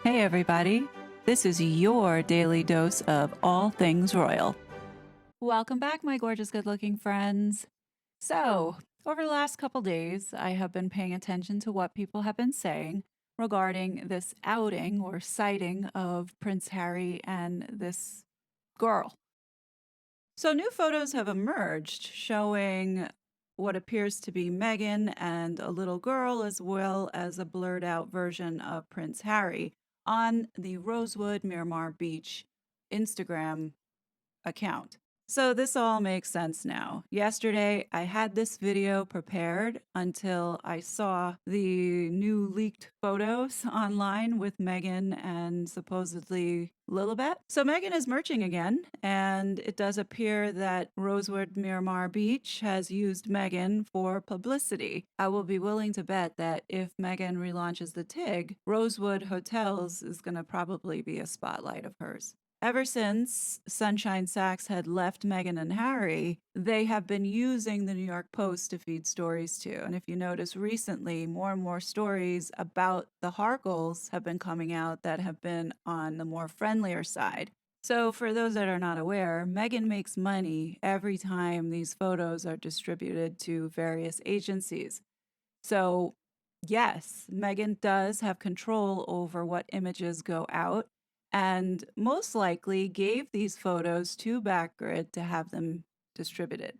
Hey everybody, this is your daily dose of all things royal. Welcome back, my gorgeous good-looking friends. So, over the last couple days, I have been paying attention to what people have been saying regarding this outing or sighting of Prince Harry and this girl. So, new photos have emerged showing what appears to be Meghan and a little girl, as well as a blurred out version of Prince Harry on the Rosewood Miramar Beach Instagram account. So this all makes sense now. Yesterday, I had this video prepared until I saw the new leaked photos online with Meghan and supposedly Lilibet. So Meghan is merching again, and it does appear that Rosewood Miramar Beach has used Meghan for publicity. I will be willing to bet that if Meghan relaunches the TIG, Rosewood Hotels is going to probably be a spotlight of hers. Ever since Sunshine Sachs had left Meghan and Harry, they have been using the New York Post to feed stories to. And if you notice recently, more and more stories about the Harkles have been coming out that have been on the more friendlier side. So for those that are not aware, Meghan makes money every time these photos are distributed to various agencies. So yes, Meghan does have control over what images go out, and most likely gave these photos to Backgrid to have them distributed.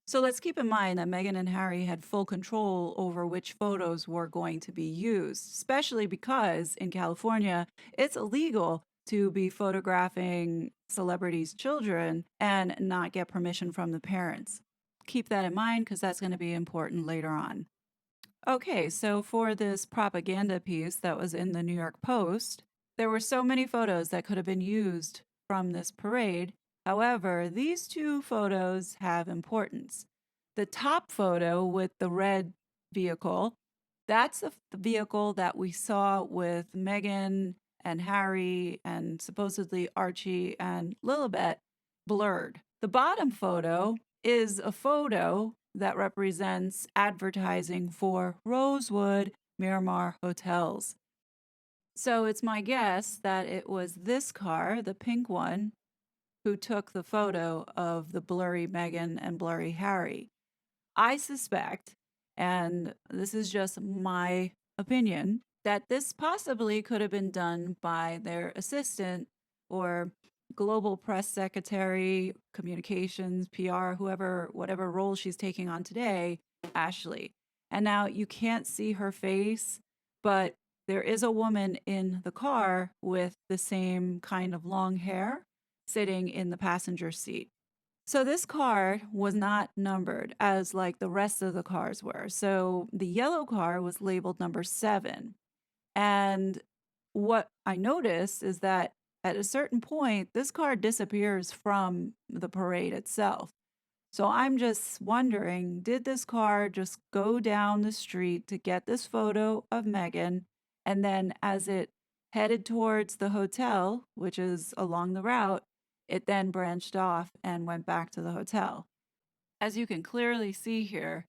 So let's keep in mind that Meghan and Harry had full control over which photos were going to be used, especially because in California, it's illegal to be photographing celebrities' children and not get permission from the parents. Keep that in mind because that's going to be important later on. Okay, so for this propaganda piece that was in the New York Post, there were so many photos that could have been used from this parade. However, these two photos have importance. The top photo with the red vehicle, that's the vehicle that we saw with Meghan and Harry and supposedly Archie and Lilibet blurred. The bottom photo is a photo that represents advertising for Rosewood Miramar Hotels. So it's my guess that it was this car, the pink one, who took the photo of the blurry Meghan and blurry Harry. I suspect, and this is just my opinion, that this possibly could have been done by their assistant or global press secretary, communications, PR, whoever, whatever role she's taking on today, Ashley. And now you can't see her face, but there is a woman in the car with the same kind of long hair sitting in the passenger seat. So this car was not numbered as like the rest of the cars were. So the yellow car was labeled number 7. And what I noticed is that at a certain point, this car disappears from the parade itself. So I'm just wondering, did this car just go down the street to get this photo of Meghan? And then as it headed towards the hotel, which is along the route, it then branched off and went back to the hotel. As you can clearly see here,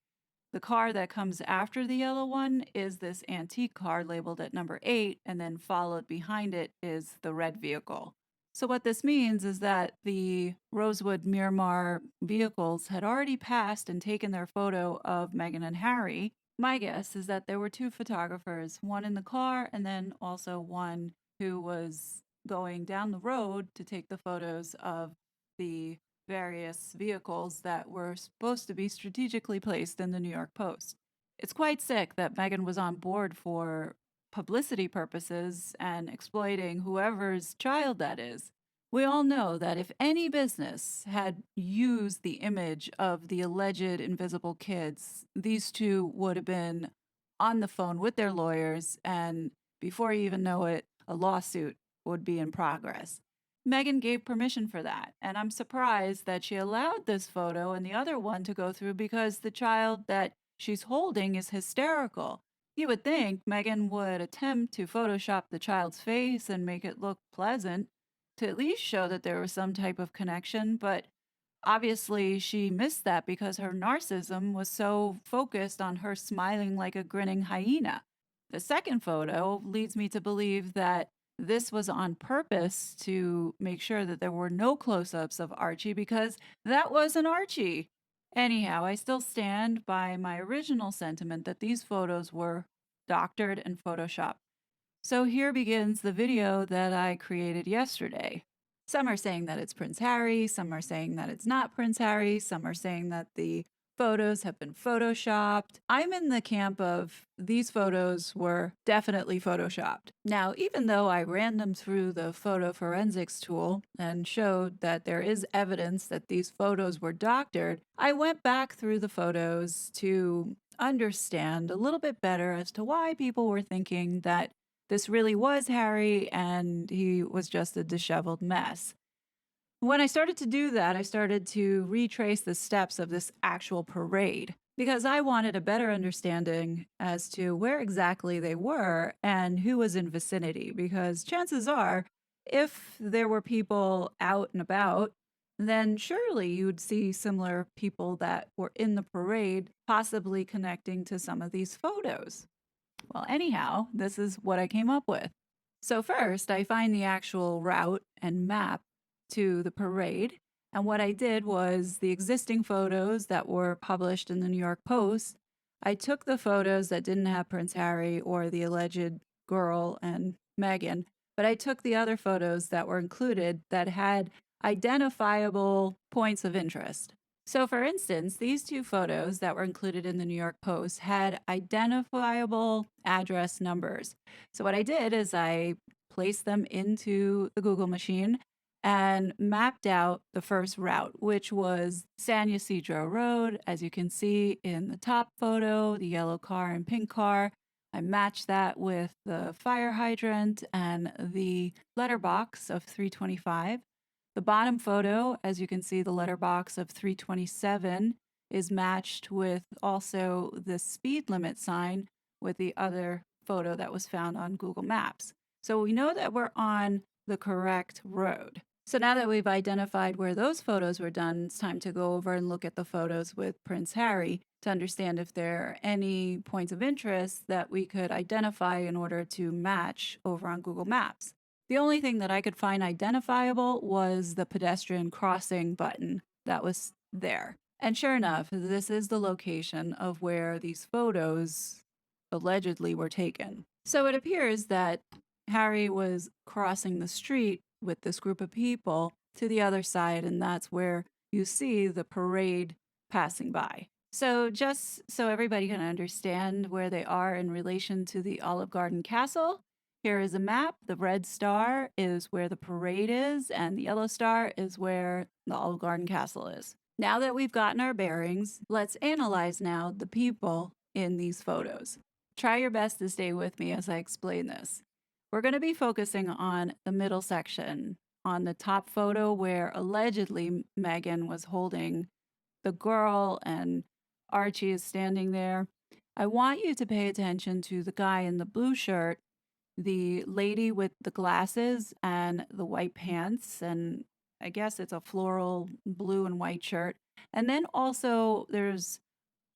the car that comes after the yellow one is this antique car labeled at number 8, and then followed behind it is the red vehicle. So what this means is that the Rosewood Miramar vehicles had already passed and taken their photo of Meghan and Harry. My guess is that there were 2 photographers, one in the car and then also one who was going down the road to take the photos of the various vehicles that were supposed to be strategically placed in the New York Post. It's quite sick that Meghan was on board for publicity purposes and exploiting whoever's child that is. We all know that if any business had used the image of the alleged invisible kids, these two would have been on the phone with their lawyers, and before you even know it, a lawsuit would be in progress. Meghan gave permission for that, and I'm surprised that she allowed this photo and the other one to go through because the child that she's holding is hysterical. You would think Meghan would attempt to Photoshop the child's face and make it look pleasant to at least show that there was some type of connection, but obviously she missed that because her narcissism was so focused on her smiling like a grinning hyena. The second photo leads me to believe that This was on purpose to make sure that there were no close-ups of Archie because that wasn't Archie. Anyhow, I still stand by my original sentiment that these photos were doctored and photoshopped. So here begins the video that I created yesterday. Some are saying that it's Prince Harry, some are saying that it's not Prince Harry, some are saying that the photos have been photoshopped. I'm in the camp of these photos were definitely photoshopped. Now, even though I ran them through the photo forensics tool and showed that there is evidence that these photos were doctored, I went back through the photos to understand a little bit better as to why people were thinking that this really was Harry and he was just a disheveled mess. When I started to do that, I started to retrace the steps of this actual parade because I wanted a better understanding as to where exactly they were and who was in vicinity. Because chances are, if there were people out and about, then surely you'd see similar people that were in the parade, possibly connecting to some of these photos. Well, anyhow, this is what I came up with. So, first, I find the actual route and map to the parade. And what I did was the existing photos that were published in the New York Post. I took the photos that didn't have Prince Harry or the alleged girl and Meghan, but I took the other photos that were included that had identifiable points of interest. So, for instance, these two photos that were included in the New York Post had identifiable address numbers. So, what I did is I placed them into the Google machine and mapped out the first route, which was San Ysidro Road. As you can see in the top photo, the yellow car and pink car. I matched that with the fire hydrant and the letterbox of 325. The bottom photo, as you can see, the letterbox of 327 is matched with also the speed limit sign with the other photo that was found on Google Maps. So we know that we're on the correct road. So now that we've identified where those photos were done, it's time to go over and look at the photos with Prince Harry to understand if there are any points of interest that we could identify in order to match over on Google Maps. The only thing that I could find identifiable was the pedestrian crossing button that was there. And sure enough, this is the location of where these photos allegedly were taken. So it appears that Harry was crossing the street with this group of people to the other side, and that's where you see the parade passing by. So, just so everybody can understand where they are in relation to the Olive Garden Castle, here is a map. The red star is where the parade is, and the yellow star is where the Olive Garden Castle is. Now that we've gotten our bearings, let's analyze now the people in these photos. Try your best to stay with me as I explain this. We're going to be focusing on the middle section, on the top photo where allegedly Meghan was holding the girl and Archie is standing there. I want you to pay attention to the guy in the blue shirt, the lady with the glasses and the white pants, and I guess it's a floral blue and white shirt. And then also there's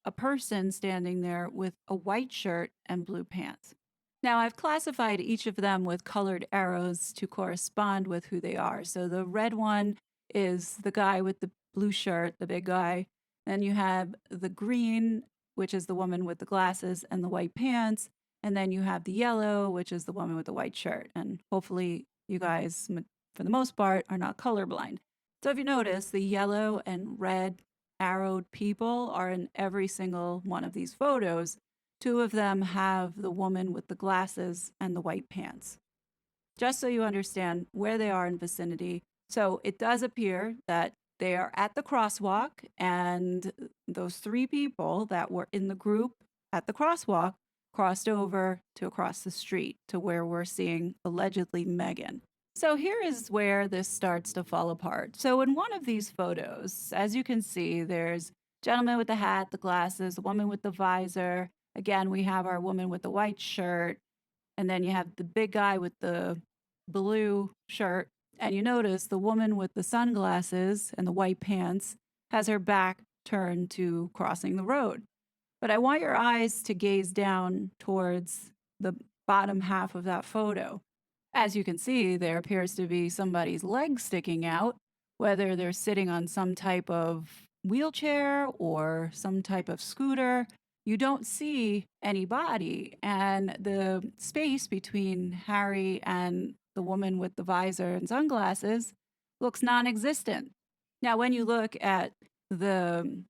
a person standing there with a white shirt and blue pants. Now, I've classified each of them with colored arrows to correspond with who they are. So the red one is the guy with the blue shirt, the big guy. Then you have the green, which is the woman with the glasses and the white pants. And then you have the yellow, which is the woman with the white shirt. And hopefully, you guys, for the most part, are not colorblind. So if you notice, the yellow and red arrowed people are in every single one of these photos. Two of them have the woman with the glasses and the white pants. Just so you understand where they are in vicinity. So it does appear that they are at the crosswalk, and those three people that were in the group at the crosswalk crossed over to across the street to where we're seeing allegedly Meghan. So here is where this starts to fall apart. So in one of these photos, as you can see, there's gentleman with the hat, the glasses, the woman with the visor. Again, we have our woman with the white shirt, and then you have the big guy with the blue shirt. And you notice the woman with the sunglasses and the white pants has her back turned to crossing the road. But I want your eyes to gaze down towards the bottom half of that photo. As you can see, there appears to be somebody's leg sticking out, whether they're sitting on some type of wheelchair or some type of scooter. You don't see any body, and the space between Harry and the woman with the visor and sunglasses looks non existent. Now, when you look at the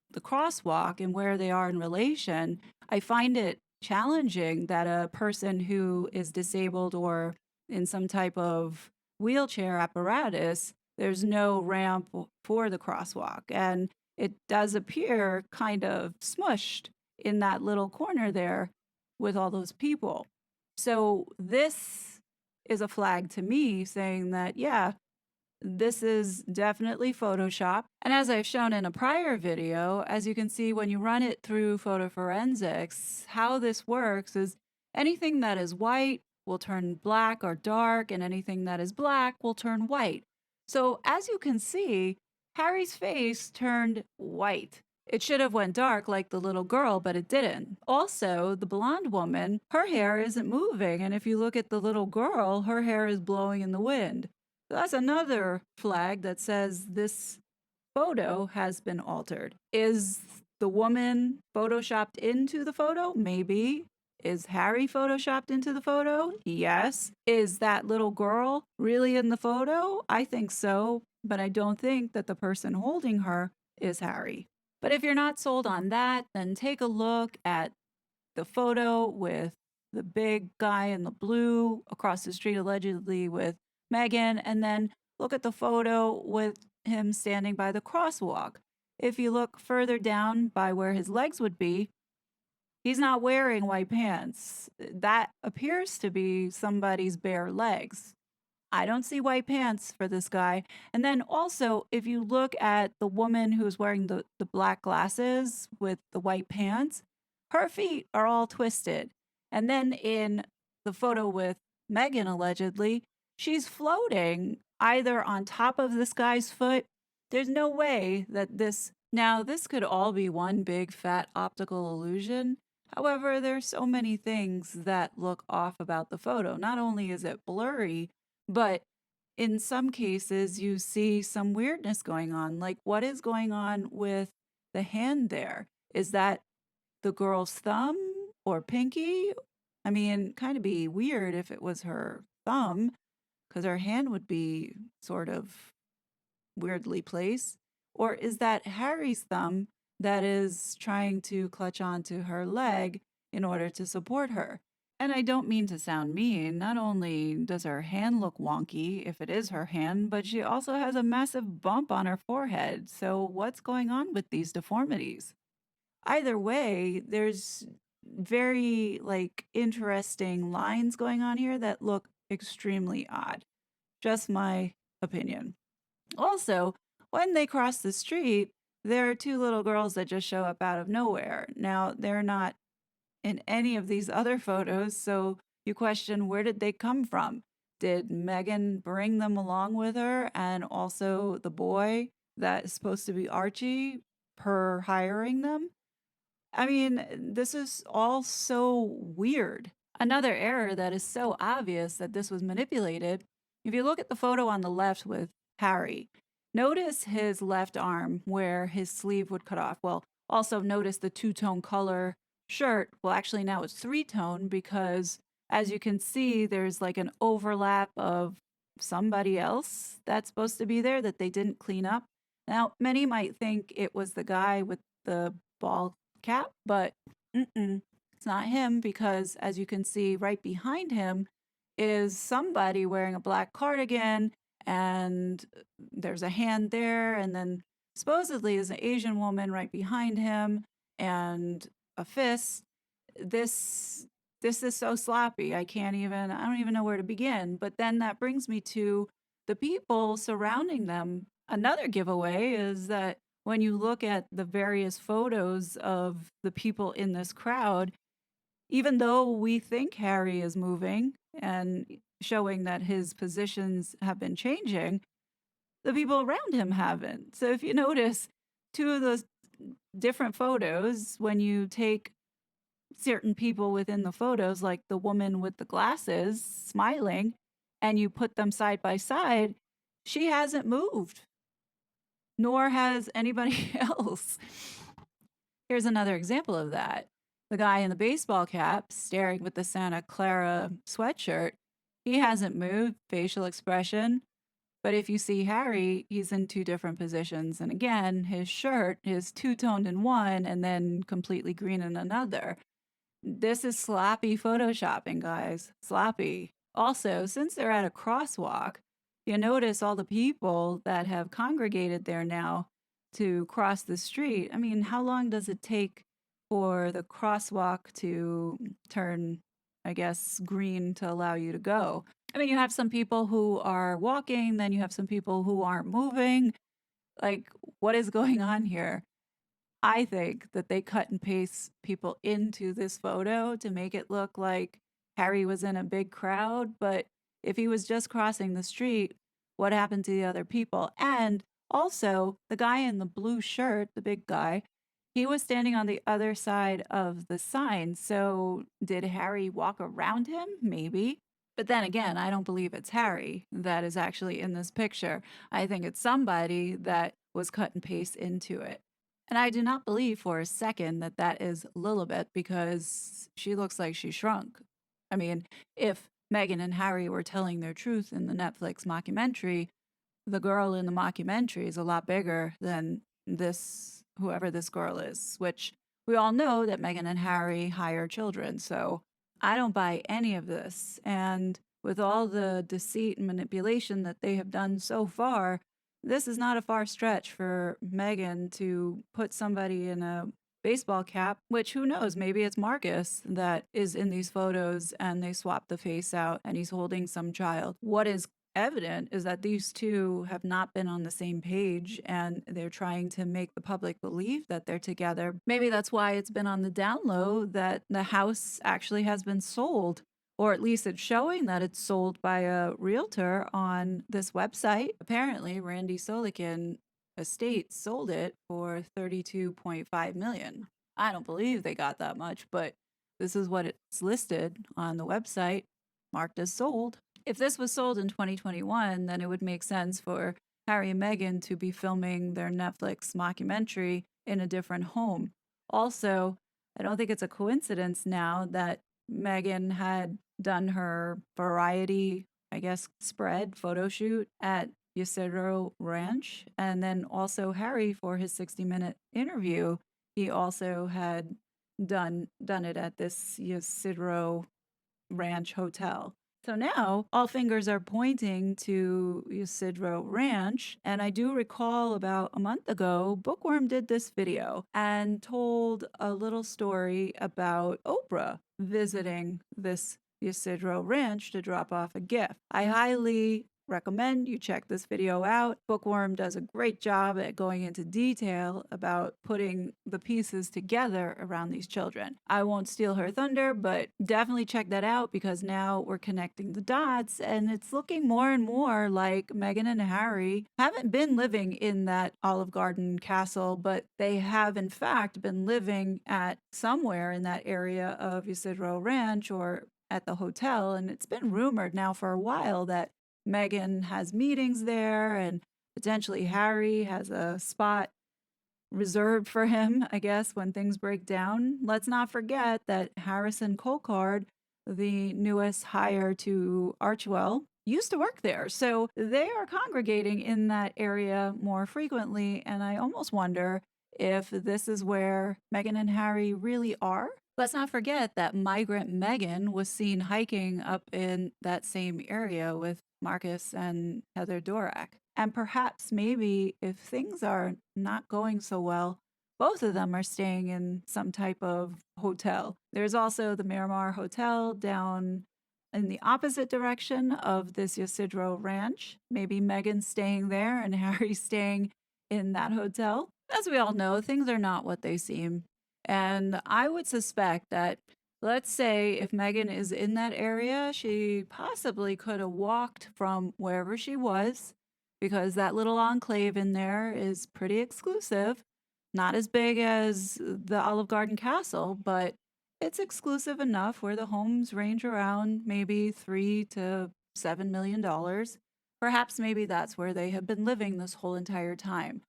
the crosswalk and where they are in relation, I find it challenging that a person who is disabled or in some type of wheelchair apparatus, there's no ramp for the crosswalk. And it does appear kind of smushed in that little corner there with all those people. So this is a flag to me saying that, yeah, this is definitely Photoshop. And as I've shown in a prior video, as you can see when you run it through photo forensics, how this works is anything that is white will turn black or dark, and anything that is black will turn white. So as you can see, Harry's face turned white. It should have went dark like the little girl, but it didn't. Also, the blonde woman, her hair isn't moving, and if you look at the little girl, her hair is blowing in the wind. That's another flag that says this photo has been altered. Is the woman photoshopped into the photo? Maybe. Is Harry photoshopped into the photo? Yes. Is that little girl really in the photo? I think so, but I don't think that the person holding her is Harry. But if you're not sold on that, then take a look at the photo with the big guy in the blue across the street, allegedly with Megan, and then look at the photo with him standing by the crosswalk. If you look further down by where his legs would be, he's not wearing white pants. That appears to be somebody's bare legs. I don't see white pants for this guy. And then also, if you look at the woman who's wearing the black glasses with the white pants, her feet are all twisted. And then in the photo with Megan, allegedly, she's floating either on top of this guy's foot. There's no way that this. Now, this could all be one big fat optical illusion. However, there's so many things that look off about the photo. Not only is it blurry, but in some cases, you see some weirdness going on. Like, what is going on with the hand there? Is that the girl's thumb or pinky? I mean, kind of be weird if it was her thumb, because her hand would be sort of weirdly placed. Or is that Harry's thumb that is trying to clutch onto her leg in order to support her? And I don't mean to sound mean. Not only does her hand look wonky, if it is her hand, but she also has a massive bump on her forehead. So, what's going on with these deformities? Either way, there's very interesting lines going on here that look extremely odd. Just my opinion. Also, when they cross the street, there are two little girls that just show up out of nowhere. Now, they're not in any of these other photos, so you question, where did they come from? Did Megan bring them along with her? And also the boy that is supposed to be Archie, her hiring them? I mean, this is all so weird. Another error that is so obvious that this was manipulated, if you look at the photo on the left with Harry, notice his left arm where his sleeve would cut off. Well, also notice the two-tone color shirt. Well, actually now it's three-tone because as you can see, there's like an overlap of somebody else that's supposed to be there that they didn't clean up. Now, many might think it was the guy with the ball cap, but it's not him because as you can see right behind him is somebody wearing a black cardigan and there's a hand there and then supposedly is an Asian woman right behind him and a fist. This is so sloppy. I don't even know where to begin. But then that brings me to the people surrounding them. Another giveaway is that when you look at the various photos of the people in this crowd, even though we think Harry is moving and showing that his positions have been changing, the people around him haven't. So if you notice, two of those different photos, when you take certain people within the photos, like the woman with the glasses smiling, and you put them side by side, she hasn't moved, nor has anybody else. Here's another example of that. The guy in the baseball cap staring with the Santa Clara sweatshirt, he hasn't moved, facial expression. But if you see Harry, he's in two different positions. And again, his shirt is two-toned in one and then completely green in another. This is sloppy photoshopping, guys. Sloppy. Also, since they're at a crosswalk, you notice all the people that have congregated there now to cross the street. I mean, how long does it take for the crosswalk to turn, I guess, green to allow you to go? I mean, you have some people who are walking, then you have some people who aren't moving. Like, what is going on here? I think that they cut and paste people into this photo to make it look like Harry was in a big crowd. But if he was just crossing the street, what happened to the other people? And also, the guy in the blue shirt, the big guy, he was standing on the other side of the sign. So did Harry walk around him? Maybe. But then again, I don't believe it's Harry that is actually in this picture. I think it's somebody that was cut and paste into it. And I do not believe for a second that that is Lilibet, because she looks like she shrunk. I mean, if Meghan and Harry were telling their truth in the Netflix mockumentary, the girl in the mockumentary is a lot bigger than this, whoever this girl is, which we all know that Meghan and Harry hire children. So I don't buy any of this. And with all the deceit and manipulation that they have done so far, this is not a far stretch for Meghan to put somebody in a baseball cap, which who knows, maybe it's Marcus that is in these photos and they swap the face out and he's holding some child. What is evident is that these two have not been on the same page and they're trying to make the public believe that they're together. Maybe that's why it's been on the down low that the house actually has been sold, or at least it's showing that it's sold by a realtor on this website. Apparently, Randy Solikin Estates sold it for $32.5 million. I don't believe they got that much, but this is what it's listed on the website, marked as sold. If this was sold in 2021, then it would make sense for Harry and Meghan to be filming their Netflix mockumentary in a different home. Also, I don't think it's a coincidence now that Meghan had done her variety, I guess, spread photo shoot at Ysidro Ranch. And then also Harry, for his 60-minute interview, he also had done it at this Ysidro Ranch hotel. So now all fingers are pointing to Ysidro Ranch. And I do recall about a month ago, Bookworm did this video and told a little story about Oprah visiting this Ysidro Ranch to drop off a gift. I highly recommend you check this video out. Bookworm does a great job at going into detail about putting the pieces together around these children. I won't steal her thunder, but definitely check that out, because now we're connecting the dots and it's looking more and more like Meghan and Harry haven't been living in that Olive Garden castle, but they have in fact been living at somewhere in that area of Ysidro Ranch or at the hotel. And it's been rumored now for a while that Meghan has meetings there and potentially Harry has a spot reserved for him, I guess, when things break down. Let's not forget that Harrison Colcard, the newest hire to Archewell, used to work there. So they are congregating in that area more frequently. And I almost wonder if this is where Meghan and Harry really are. Let's not forget that migrant Meghan was seen hiking up in that same area with Marcus and Heather Dorak. And perhaps maybe if things are not going so well, both of them are staying in some type of hotel. There's also the Miramar Hotel down in the opposite direction of this Ysidro Ranch. Maybe Meghan's staying there and Harry's staying in that hotel. As we all know, things are not what they seem. And I would suspect that, let's say if Meghan is in that area, she possibly could have walked from wherever she was, because that little enclave in there is pretty exclusive. Not as big as the Olive Garden Castle, but it's exclusive enough where the homes range around maybe $3 to $7 million. Perhaps maybe that's where they have been living this whole entire time.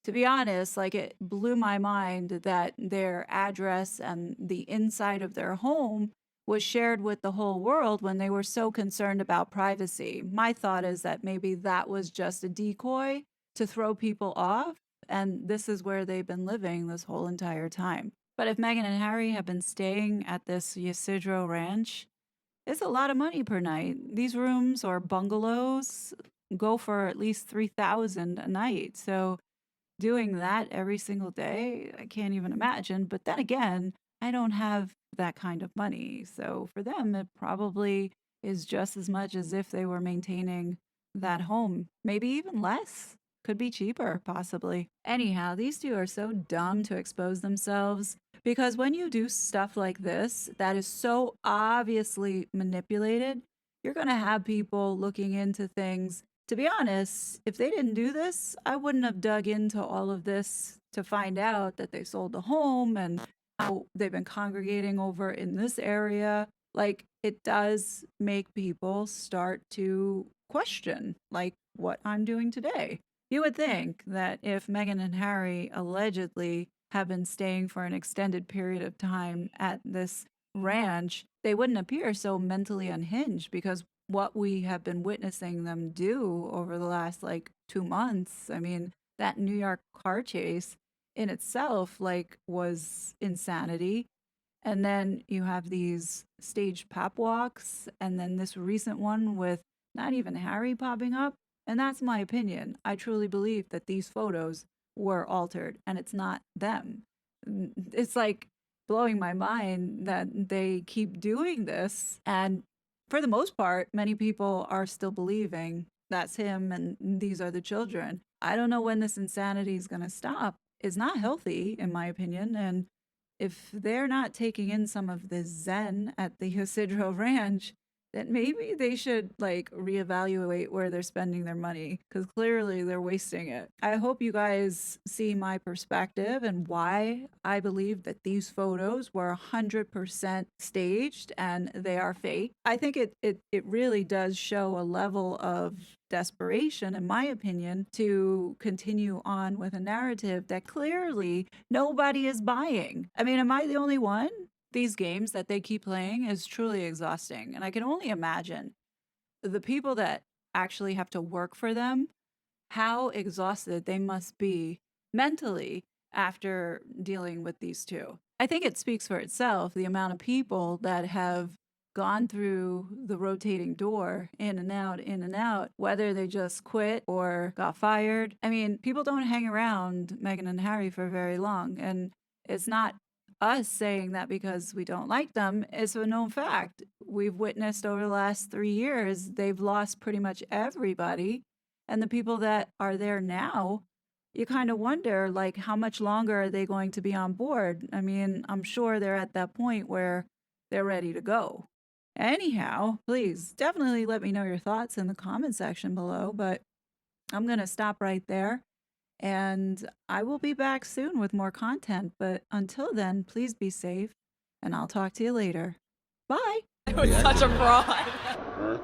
To be honest, like it blew my mind that their address and the inside of their home was shared with the whole world when they were so concerned about privacy. My thought is that maybe that was just a decoy to throw people off, and this is where they've been living this whole entire time. But if Meghan and Harry have been staying at this Ysidro ranch, it's a lot of money per night. These rooms or bungalows go for at least $3,000 a night. So doing that every single day, I can't even imagine. But then again, I don't have that kind of money. So for them, it probably is just as much as if they were maintaining that home, maybe even less. Could be cheaper, possibly. Anyhow, these two are so dumb to expose themselves because when you do stuff like this, that is so obviously manipulated, you're going to have people looking into things. To be honest, if they didn't do this, I wouldn't have dug into all of this to find out that they sold the home and how they've been congregating over in this area. Like, it does make people start to question, like, what I'm doing today. You would think that if Meghan and Harry allegedly have been staying for an extended period of time at this ranch, they wouldn't appear so mentally unhinged because what we have been witnessing them do over the last like 2 months. I mean, that New York car chase in itself like was insanity. And then you have these staged pap walks, and then this recent one with not even Harry popping up. And that's my opinion. I truly believe that these photos were altered and it's not them. It's like blowing my mind that they keep doing this. And for the most part, many people are still believing that's him and these are the children. I don't know when this insanity is going to stop. It's not healthy, in my opinion. And if they're not taking in some of the zen at the Ysidro Ranch, then maybe they should like reevaluate where they're spending their money because clearly they're wasting it. I hope you guys see my perspective and why I believe that these photos were 100% staged and they are fake. I think it really does show a level of desperation, in my opinion, to continue on with a narrative that clearly nobody is buying. I mean, am I the only one? These games that they keep playing is truly exhausting. And I can only imagine the people that actually have to work for them, how exhausted they must be mentally after dealing with these two. I think it speaks for itself, the amount of people that have gone through the rotating door in and out, whether they just quit or got fired. I mean, people don't hang around Meghan and Harry for very long. And it's not us saying that because we don't like them. It's a known fact. We've witnessed over the last 3 years, they've lost pretty much everybody. And the people that are there now, you kind of wonder, like, how much longer are they going to be on board? I mean, I'm sure they're at that point where they're ready to go. Anyhow, please definitely let me know your thoughts in the comment section below, but I'm going to stop right there. And I will be back soon with more content. But until then, please be safe, and I'll talk to you later. Bye. It was such a fraud.